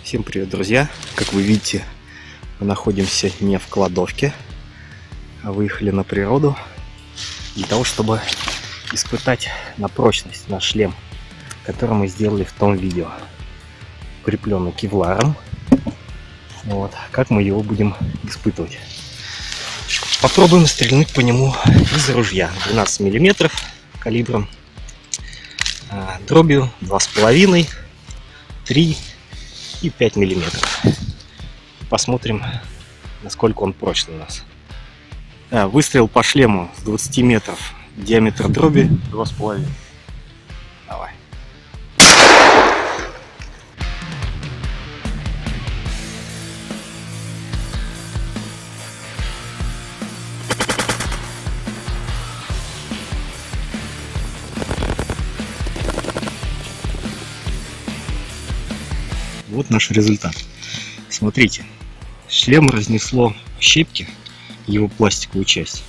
Всем привет, друзья! Как вы видите, мы находимся не в кладовке, а выехали на природу для того, чтобы испытать на прочность наш шлем, который мы сделали в том видео, укрепленный кевларом. Вот, как мы его будем испытывать. Попробуем стрельнуть по нему из ружья 12 мм калибром, дробью 2,5, 3 и 5 миллиметров. Посмотрим, насколько он прочный у нас. Выстрел по шлему с 20 метров, диаметр дроби 2,5. Давай. Вот наш результат. Смотрите, шлем разнесло в щепки, его пластиковую часть,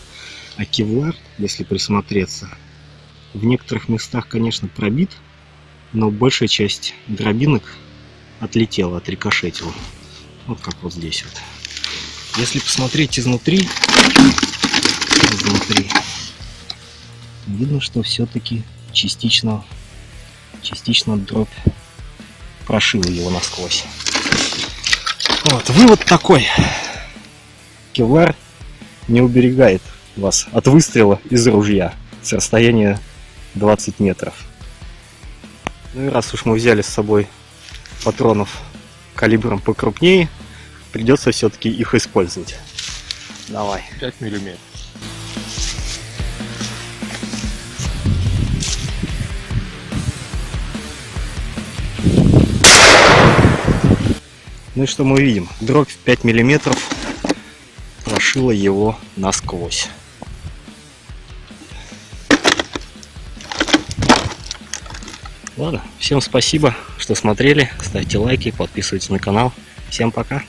а кевлар, если присмотреться, в некоторых местах, конечно, пробит, но большая часть дробинок отлетела, отрикошетила. Вот как вот здесь вот. Если посмотреть изнутри, видно, что все-таки частично дробь прошила его насквозь. Вот, вывод такой: кевлар не уберегает вас от выстрела из ружья с расстояния 20 метров. Ну и раз уж мы взяли с собой патронов калибром покрупнее, придется все-таки их использовать. Давай. 5 миллиметров. Ну и что мы видим? Дробь в 5 миллиметров прошила его насквозь. Ладно, всем спасибо, что смотрели. Ставьте лайки, подписывайтесь на канал. Всем пока!